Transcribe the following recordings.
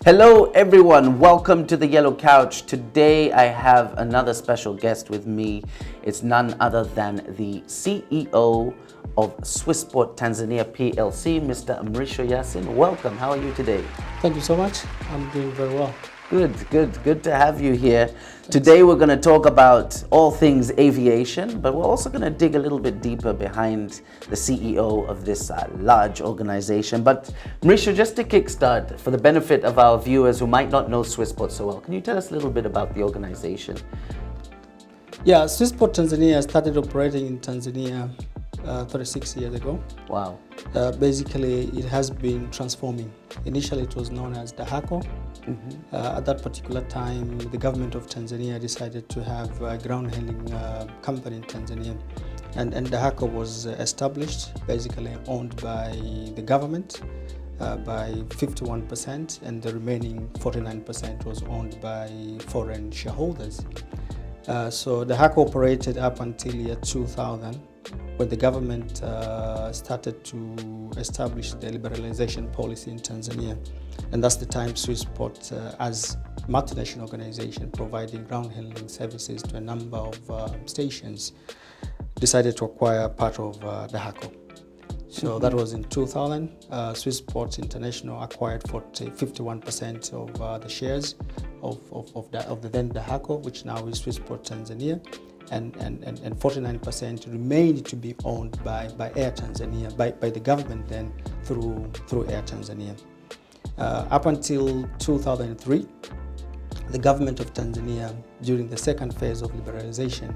Hello everyone, welcome to the Yellow Couch. Today I have another special guest with me. It's none other than the CEO of Swissport Tanzania Plc, Mr. Mrisho Yassin. Welcome, how are you today? Thank you so much. I'm doing very well. Good to have you here. Today we're going to talk about all things aviation, but we're also going to dig a little bit deeper behind the CEO of this large organization. But Mrisho, just to kickstart, for the benefit of our viewers who might not know Swissport so well, can you tell us a little bit about the organization? Yeah, Swissport Tanzania started operating in Tanzania 36 years ago. Wow. Basically, it has been transforming. Initially, it was known as Dahako. At that particular time, the government of Tanzania decided to have a ground handling company in Tanzania. And Dahako was established, basically owned by the government by 51%, and the remaining 49% was owned by foreign shareholders. So Dahako operated up until year 2000, when the government started to establish the liberalization policy in Tanzania. And that's the time Swissport, as a multinational organization providing ground handling services to a number of stations, decided to acquire part of Dahako. So that was in 2000. Swissport International acquired 51% of the shares of the then Dahako, which now is Swissport Tanzania. And 49% remained to be owned by Air Tanzania, by the government then through Air Tanzania. Up until 2003, the government of Tanzania, during the second phase of liberalization,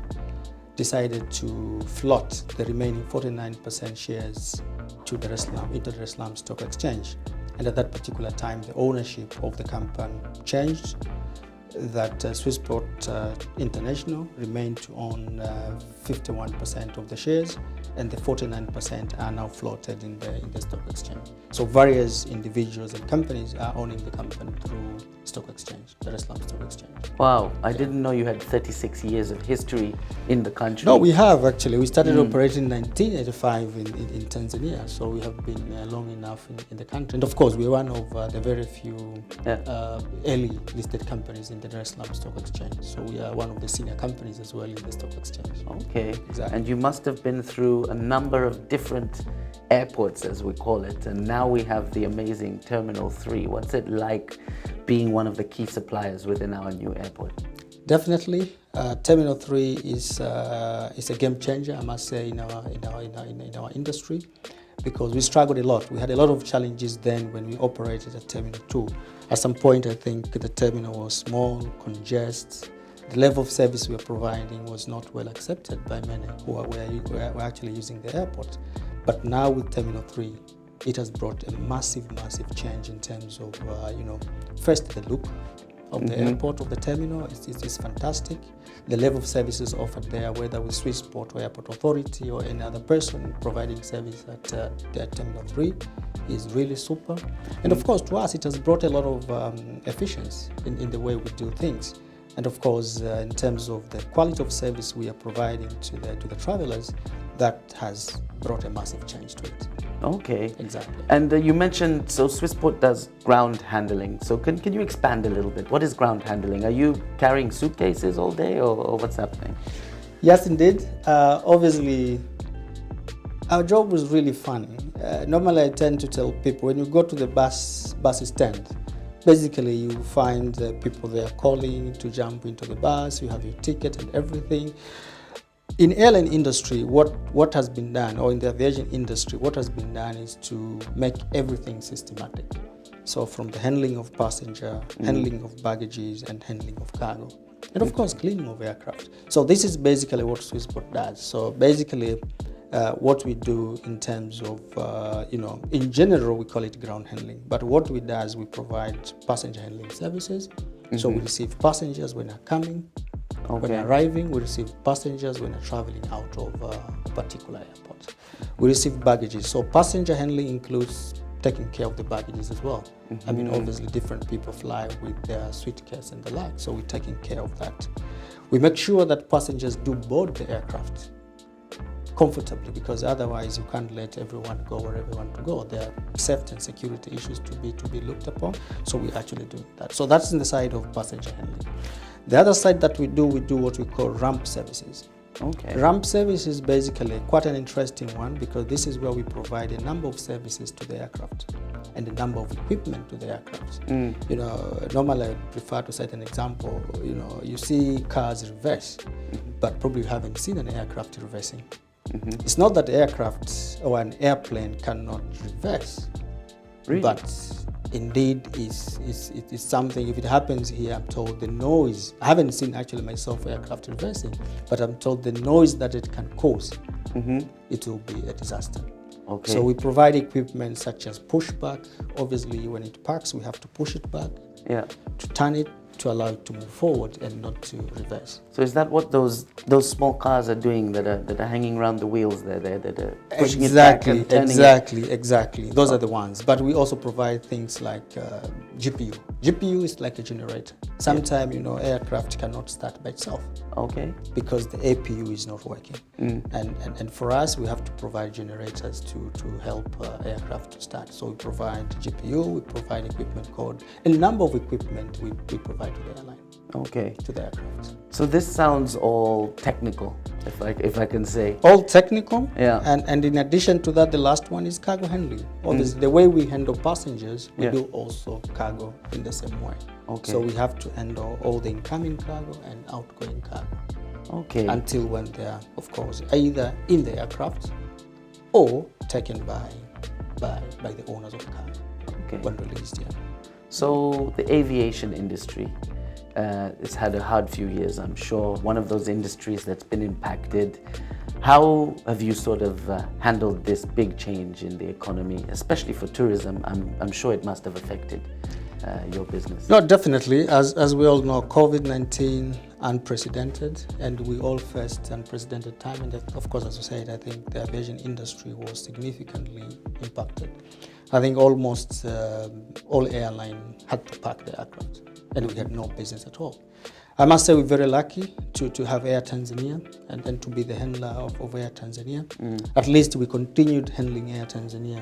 decided to float the remaining 49% shares to Dar es Salaam, into Dar es Salaam Stock Exchange. And at that particular time, the ownership of the company changed, that Swissport International remained to own 51% of the shares, and the 49% are now floated in the stock exchange. So various individuals and companies are owning the company through stock exchange, Dar es Salaam Stock Exchange. Wow, I didn't know you had 36 years of history in the country. No, we have actually. We started operating in 1985 in Tanzania, so we have been long enough in the country. And of course, we're one of the very few early listed companies in the Dar es Salaam Stock Exchange. So we are one of the senior companies as well in the stock exchange. Okay, exactly. And you must have been through a number of different airports, as we call it, and now we have the amazing Terminal 3. What's it like being one of the key suppliers within our new airport? Definitely, Terminal 3 is a game changer, I must say, in our industry, because we struggled a lot. We had a lot of challenges then when we operated at Terminal 2. At some point, I think the terminal was small, congested. The level of service we were providing was not well accepted by many who were actually using the airport. But now with Terminal 3, it has brought a massive change in terms of, first the look of the airport, of the terminal is fantastic. The level of services offered there, whether with Swissport or Airport Authority or any other person providing service at Terminal 3, is really super. And of course, to us, it has brought a lot of efficiency in the way we do things. And of course, in terms of the quality of service we are providing to the travelers, that has brought a massive change to it. Okay. Exactly. And you mentioned, so Swissport does ground handling. So can you expand a little bit? What is ground handling? Are you carrying suitcases all day or what's happening? Yes, indeed. Obviously, our job was really funny. Normally, I tend to tell people, when you go to the bus stand, basically you find people there calling to jump into the bus, you have your ticket and everything. In airline industry, what has been done, or in the aviation industry, what has been done is to make everything systematic. So from the handling of passenger, handling of baggages, and handling of cargo. And of course, cleaning of aircraft. So this is basically what Swissport does. So basically, what we do in terms of, in general, we call it ground handling. But what we do is we provide passenger handling services. So we receive passengers when they're coming. Okay. When they're arriving, we receive passengers when they're traveling out of a particular airport. We receive baggages. So passenger handling includes taking care of the baggages as well. I mean, obviously different people fly with their suitcase and the like, so we're taking care of that. We make sure that passengers do board the aircraft comfortably, because otherwise you can't let everyone go wherever they want to go. There are safety and security issues to be looked upon. So we actually do that. So that's in the side of passenger handling. The other side that we do what we call ramp services. Okay. Ramp service is basically quite an interesting one, because this is where we provide a number of services to the aircraft and a number of equipment to the aircraft. You know, normally I prefer to set an example. You know, you see cars reverse, but probably you haven't seen an aircraft reversing. It's not that aircraft or an airplane cannot reverse, Really? but indeed it is something. If it happens here, I'm told the noise, I haven't seen actually myself aircraft reversing, but I'm told the noise that it can cause, it will be a disaster. Okay. So we provide equipment such as pushback. Obviously when it parks, we have to push it back, Yeah. to turn it, to allow it to move forward and not to reverse. So is that what those small cars are doing, that are hanging around the wheels there, that are pushing it back and turning it? Exactly. Those are the ones. But we also provide things like GPU. GPU is like a generator. Sometimes, you know, aircraft cannot start by itself. Okay. Because the APU is not working. And for us, we have to provide generators to help aircraft to start. So we provide GPU, we provide equipment code, a number of equipment we provide to the airline. Okay. To the aircraft. So this sounds all technical, if I can say. All technical. Yeah. And in addition to that, the last one is cargo handling. Obviously, the way we handle passengers, we do also cargo in the same way. Okay. So we have to handle all the incoming cargo and outgoing cargo. Okay. Until when they are, of course, either in the aircraft or taken by the owners of the cargo. Okay. When released, yeah. So the aviation industry, it's had a hard few years, I'm sure. One of those industries that's been impacted. How have you sort of handled this big change in the economy, especially for tourism? I'm sure it must have affected your business. No, definitely. As we all know, COVID-19 unprecedented, and we all faced unprecedented time. And of course, as you said, I think the aviation industry was significantly impacted. I think almost all airlines had to park their aircraft, and we had no business at all. I must say we're very lucky to have Air Tanzania and to be the handler of Air Tanzania. At least we continued handling Air Tanzania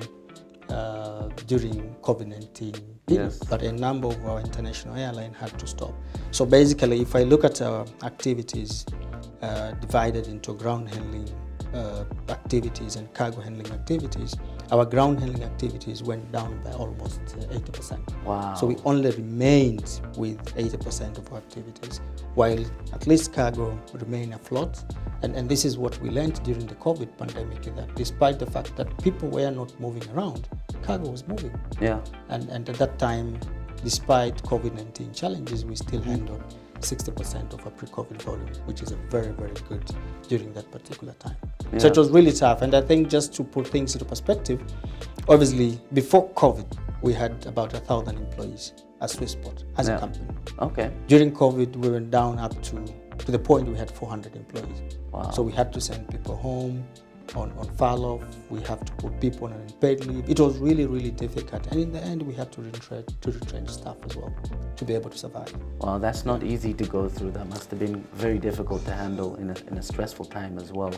during COVID-19. Yes. But a number of our international airlines had to stop. So basically, if I look at our activities divided into ground handling activities and cargo handling activities, our ground handling activities went down by almost 80%. Wow. So we only remained with 80% of our activities, while at least cargo remained afloat. And this is what we learned during the COVID pandemic, that despite the fact that people were not moving around, cargo was moving. Yeah. And at that time, despite COVID-19 challenges, we still handled 60% of our pre-COVID volume, which is a very, very good during that particular time. Yeah. So it was really tough. And I think just to put things into perspective, obviously before COVID, we had about 1,000 employees at Swissport as a company. Okay. During COVID, we went down up to the point we had 400 employees. Wow. So we had to send people home on furlough. We have to put people on unpaid leave. It was really, really difficult. And in the end, we had to retrench staff as well to be able to survive. Wow, that's not easy to go through. That must have been very difficult to handle in a stressful time as well.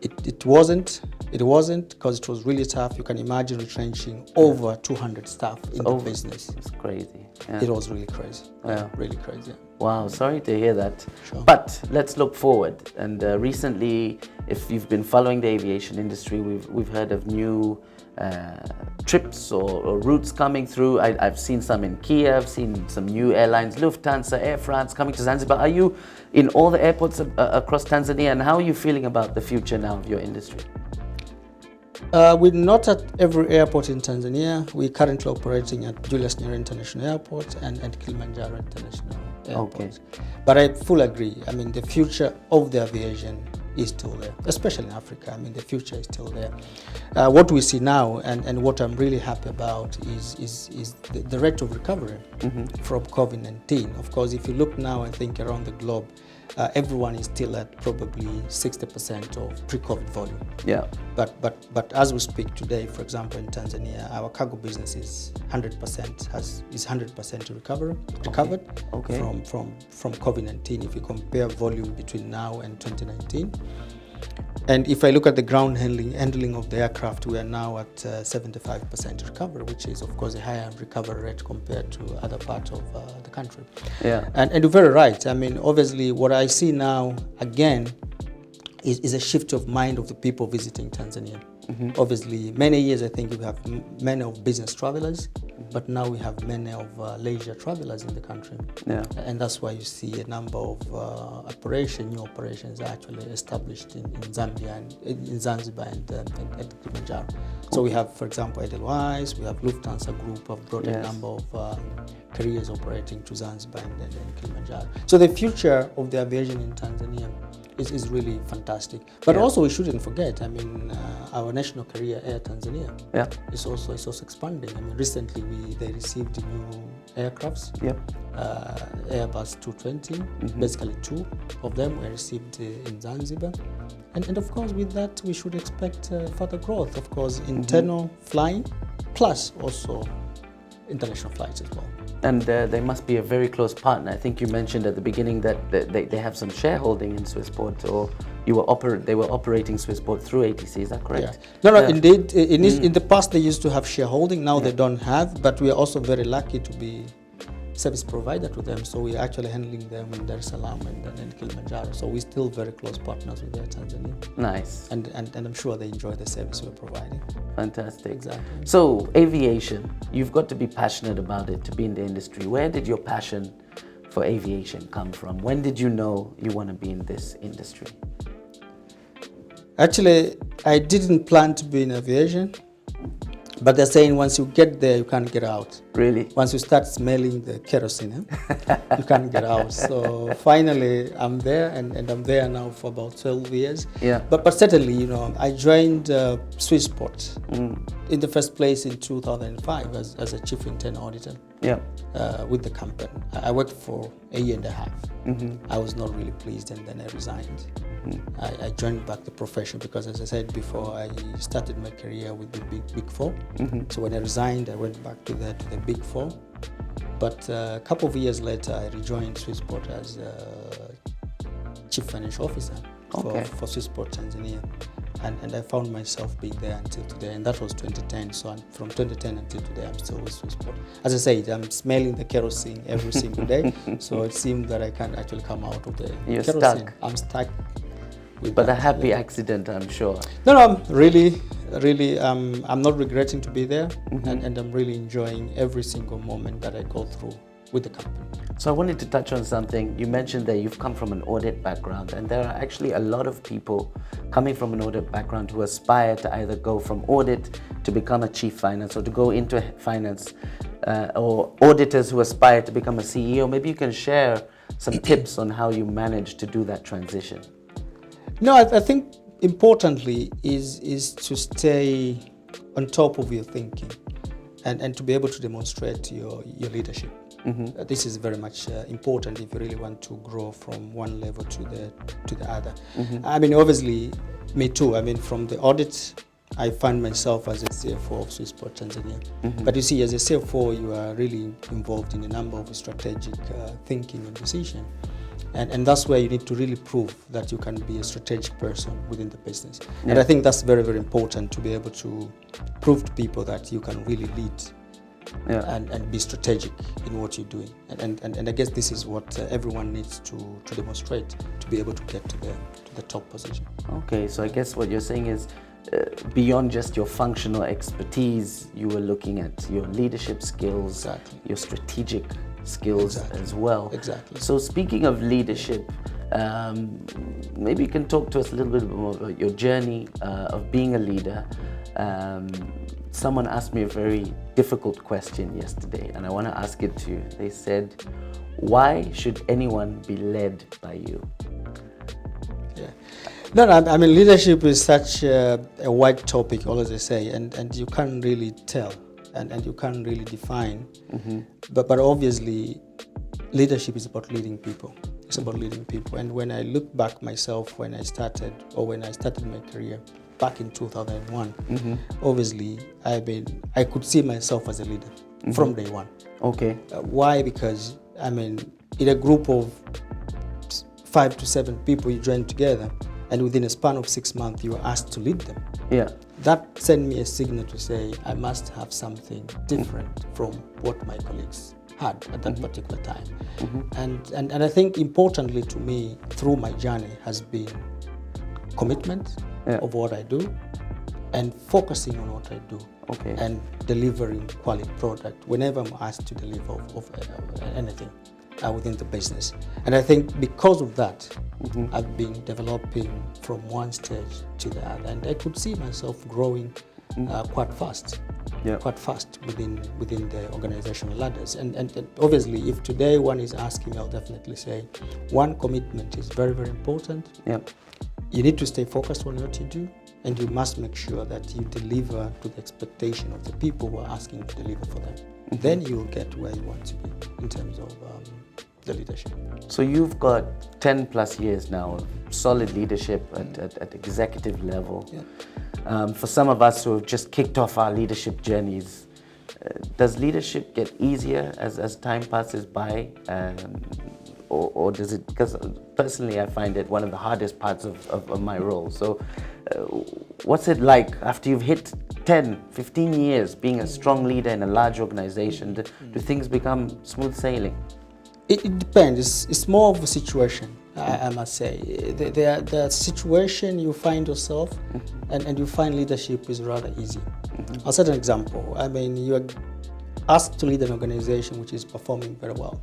It wasn't because it was really tough. You can imagine retrenching over 200 staff in the business. It's crazy. Yeah. It was really crazy. Yeah. Really crazy. Wow, sorry to hear that. Sure. But let's look forward. And recently, if you've been following the aviation industry, we've heard of new trips or routes coming through. I've seen some in Kiev, I've seen some new airlines, Lufthansa, Air France coming to Zanzibar. Are you in all the airports across Tanzania, and how are you feeling about the future now of your industry? We're not at every airport in Tanzania. We're currently operating at Julius Nyerere International Airport and Kilimanjaro International Airport. Okay. But I fully agree. I mean, the future of the aviation is still there, especially in Africa. I mean, the future is still there. What we see now, and what I'm really happy about, is the rate of recovery from COVID-19. Of course, if you look now, I think around the globe, everyone is still at probably 60% of pre-COVID volume. Yeah. But as we speak today, for example, in Tanzania, our cargo business is 100% recovered from COVID-19. If you compare volume between now and 2019, And if I look at the ground handling of the aircraft, we are now at 75% recovery, which is, of course, a higher recovery rate compared to other parts of the country. Yeah. And you're very right. I mean, obviously, what I see now, again, is a shift of mind of the people visiting Tanzania. Obviously, many years, I think we have many of business travelers, but now we have many of leisure travelers in the country. Yeah. And that's why you see a number of new operations actually established in Zambia and in Zanzibar and Kilimanjaro. So we have, for example, Edelweiss, we have Lufthansa Group have brought a number of carriers operating to Zanzibar and Kilimanjaro. So the future of the aviation in Tanzania is really fantastic. But also we shouldn't forget, I mean, our national carrier, Air Tanzania, is also expanding. I mean, recently they received new aircrafts, Airbus 220, basically 2 of them were received in Zanzibar. And of course, with that, we should expect further growth, of course, internal flying, plus also international flights as well. And they must be a very close partner. I think you mentioned at the beginning that they have some shareholding in Swissport, or they were operating Swissport through ATC. Is that correct? No, indeed. In the past, they used to have shareholding. Now they don't have. But we are also very lucky to be service provider to them. So we're actually handling them in Dar es Salaam and then in Kilimanjaro. So we're still very close partners with Air Tanzania. Nice. And I'm sure they enjoy the service we're providing. Fantastic. Exactly. So aviation, you've got to be passionate about it to be in the industry. Where did your passion for aviation come from? When did you know you want to be in this industry? Actually, I didn't plan to be in aviation. But they're saying once you get there, you can't get out. Really? Once you start smelling the kerosene, you can't get out. So finally, I'm there, and I'm there now for about 12 years. Yeah. But certainly, you know, I joined Swissport in the first place in 2005 as a chief internal auditor. Yeah. With the company. I worked for a year and a half. I was not really pleased, and then I resigned. I joined back the profession because, as I said before, I started my career with the Big Four. So when I resigned, I went back to the Big Four. But a couple of years later, I rejoined Swissport as Chief Financial Officer for Swissport Tanzania. And I found myself being there until today, and that was 2010. So from 2010 until today, I'm still with Swissport. As I said, I'm smelling the kerosene every single day. So it seemed that I can't actually come out of the kerosene. Stuck. I'm stuck. But a happy accident, I'm sure. No, I'm really, I'm not regretting to be there, and I'm really enjoying every single moment that I go through with the company. So I wanted to touch on something. You mentioned that you've come from an audit background, and there are actually a lot of people coming from an audit background who aspire to either go from audit to become a chief finance, or to go into finance, or auditors who aspire to become a CEO. Maybe you can share some tips on how you managed to do that transition. No, I think importantly is to stay on top of your thinking and to be able to demonstrate your leadership. This is very much important if you really want to grow from one level to the other. I mean, obviously, me too. I mean, from the audit, I find myself as a CFO of Swissport Tanzania. But you see, as a CFO, you are really involved in a number of strategic thinking and decision. And that's where you need to really prove that you can be a strategic person within the business. And I think that's very, very important to be able to prove to people that you can really lead and be strategic in what you're doing. And I guess this is what everyone needs to demonstrate to be able to get to the top position. Okay, so I guess what you're saying is beyond just your functional expertise, you were looking at your leadership skills, your strategic skills as well. Exactly. So speaking of leadership, maybe you can talk to us a little bit more about your journey of being a leader. Someone asked me a very difficult question yesterday, and I want to ask it to you. They said, why should anyone be led by you? No, I mean, leadership is such a wide topic, all as I say, and you can't really tell. And you can't really define, but obviously leadership is about leading people. It's about leading people. And when I look back myself, when I started my career back in 2001, obviously I could see myself as a leader from day one. Okay. Why? Because I mean, in a group of 5 to 7 people you join together, and within a span of 6 months you are asked to lead them. Yeah. That sent me a signal to say I must have something different from what my colleagues had at that particular time. And I think importantly to me through my journey has been commitment of what I do and focusing on what I do, and delivering quality product whenever I'm asked to deliver of anything within the business. And I think because of that, I've been developing from one stage to the other, and I could see myself growing quite fast. Quite fast within the organizational ladders. And obviously, if today one is asking, I'll definitely say one, commitment is very, very important. You need to stay focused on what you do, and you must make sure that you deliver to the expectation of the people who are asking you to deliver for them. Then you'll get where you want to be in terms of the leadership. So you've got 10 plus years now of solid leadership at executive level. For some of us who have just kicked off our leadership journeys, does leadership get easier as time passes by? Or does it, because personally I find it one of the hardest parts of my role. So what's it like after you've hit 10, 15 years being a strong leader in a large organization? Do things become smooth sailing? It depends. It's more of a situation, I must say. The situation you find yourself and you find leadership is rather easy. I'll set an example. I mean, you are asked to lead an organization which is performing very well.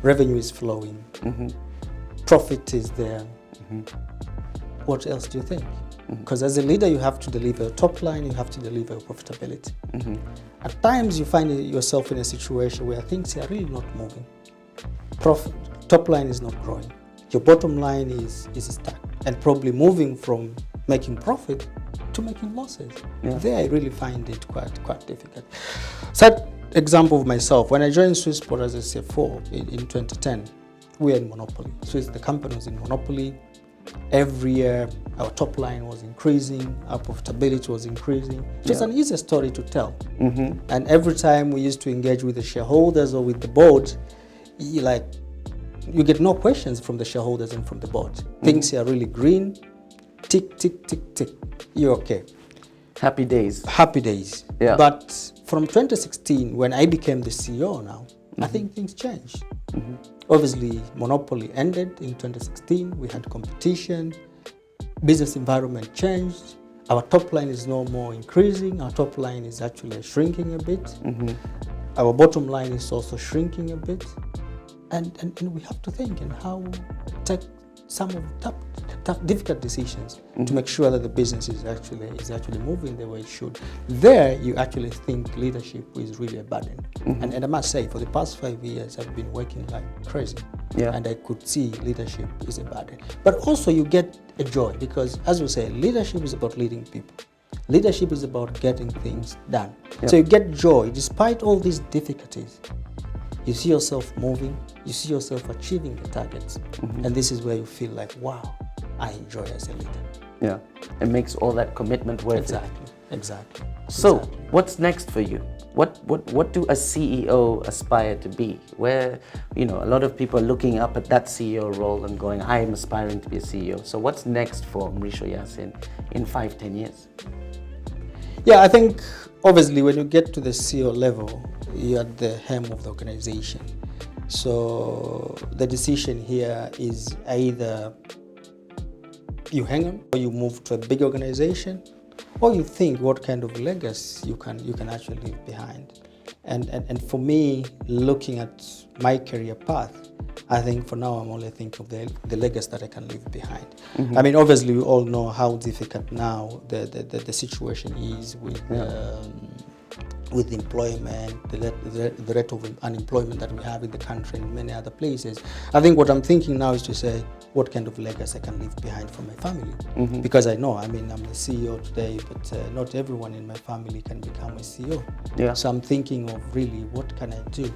Revenue is flowing. Profit is there. What else do you think? Because as a leader, you have to deliver a top line, you have to deliver profitability. At times, you find yourself in a situation where things are really not moving. Top line is not growing. Your bottom line is stuck and probably moving from making profit to making losses. There, I really find it quite difficult. Set example of myself. When I joined Swissport as a CFO in 2010, we were in monopoly. The company was in monopoly. Every year, our top line was increasing, our profitability was increasing. Just an easy story to tell. And every time we used to engage with the shareholders or with the board, you get no questions from the shareholders and from the board. Things are really green. Tick, tick, tick, tick. You're okay. Happy days. Happy days. But from 2016, when I became the CEO now, I think things changed. Obviously, monopoly ended in 2016. We had competition. Business environment changed. Our top line is no more increasing. Our top line is actually shrinking a bit. Our bottom line is also shrinking a bit. And we have to think and how take some of the tough, difficult decisions to make sure that the business is actually moving the way it should. There, you actually think leadership is really a burden. And I must say, for the past 5 years, I've been working like crazy. And I could see leadership is a burden. But also, you get a joy because, as we say, leadership is about leading people. Leadership is about getting things done. So you get joy despite all these difficulties. You see yourself moving, you see yourself achieving the targets, and this is where you feel like, wow, I enjoy as a leader. It makes all that commitment worth it. Exactly. So, what's next for you? What do a CEO aspire to be? Where, a lot of people are looking up at that CEO role and going, I am aspiring to be a CEO. So what's next for Mrisho Yassin in 5-10 years? I think obviously when you get to the CEO level, you're at the helm of the organization. So the decision here is either you hang on or you move to a big organization, or you think what kind of legacy you can actually leave behind. And for me, looking at my career path, I think for now I'm only thinking of the legacy that I can leave behind. I mean, obviously we all know how difficult now the situation is with employment, the rate of unemployment that we have in the country and many other places. I think what I'm thinking now is to say, what kind of legacy I can leave behind for my family. Because I know, I'm the CEO today, but not everyone in my family can become a CEO. So I'm thinking of really, what can I do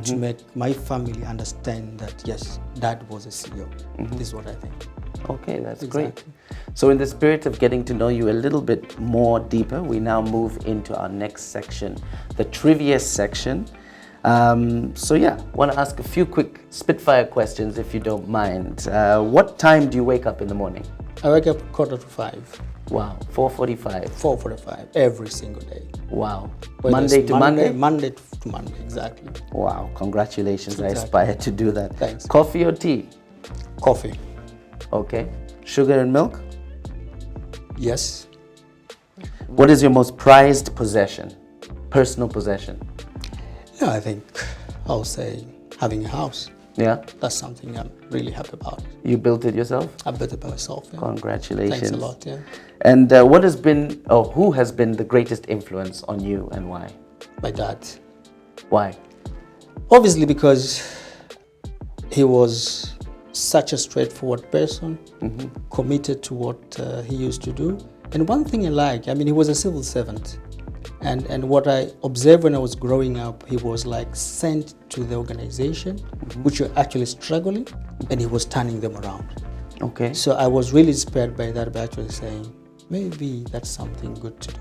to make my family understand that, yes, Dad was a CEO. This is what I think. Okay, that's great. So in the spirit of getting to know you a little bit more deeper, we now move into our next section, the trivia section. Want to ask a few quick spitfire questions if you don't mind. What time do you wake up in the morning? I wake up 4:45. Wow, 4:45. 4:45 every single day. Wow. Whether Monday it's to Monday? Monday to Monday, exactly. Wow, congratulations. I Exactly. aspire to do that. Thanks. Coffee or tea? Coffee, Okay. Sugar and milk? yes. What is your most prized possession? Personal possession? Yeah, I think I'll say having a house. Yeah? That's something I'm really happy about. You built it yourself? I built it by myself. Yeah. Congratulations. Thanks a lot. Yeah. And what has been, or who has been the greatest influence on you and why? My dad. Why? Obviously, because he was such a straightforward person, committed to what he used to do. And one thing I like, I mean, he was a civil servant. And what I observed when I was growing up, he was like sent to the organization, which were actually struggling, and he was turning them around. Okay. So I was really inspired by that, by actually saying, maybe that's something good to do.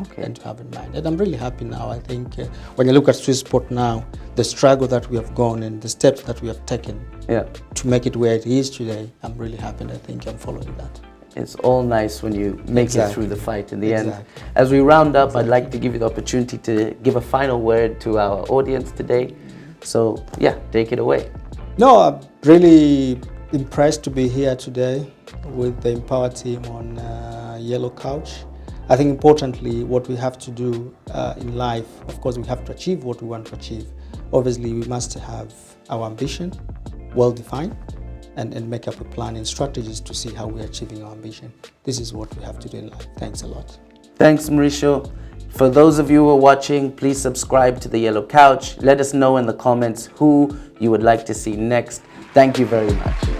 Okay. And to have in mind. And I'm really happy now. I think when you look at Swissport now, the struggle that we have gone and the steps that we have taken to make it where it is today, I'm really happy, and I think I'm following that. It's all nice when you make it through the fight in the end. As we round up, I'd like to give you the opportunity to give a final word to our audience today. So yeah, take it away. No, I'm really impressed to be here today with the Empower team on Yellow Couch. I think importantly, what we have to do in life, of course, we have to achieve what we want to achieve. Obviously, we must have our ambition well defined and make up a plan and strategies to see how we're achieving our ambition. This is what we have to do in life. Thanks a lot. Thanks, Mrisho. For those of you who are watching, please subscribe to the Yellow Couch. Let us know in the comments who you would like to see next. Thank you very much.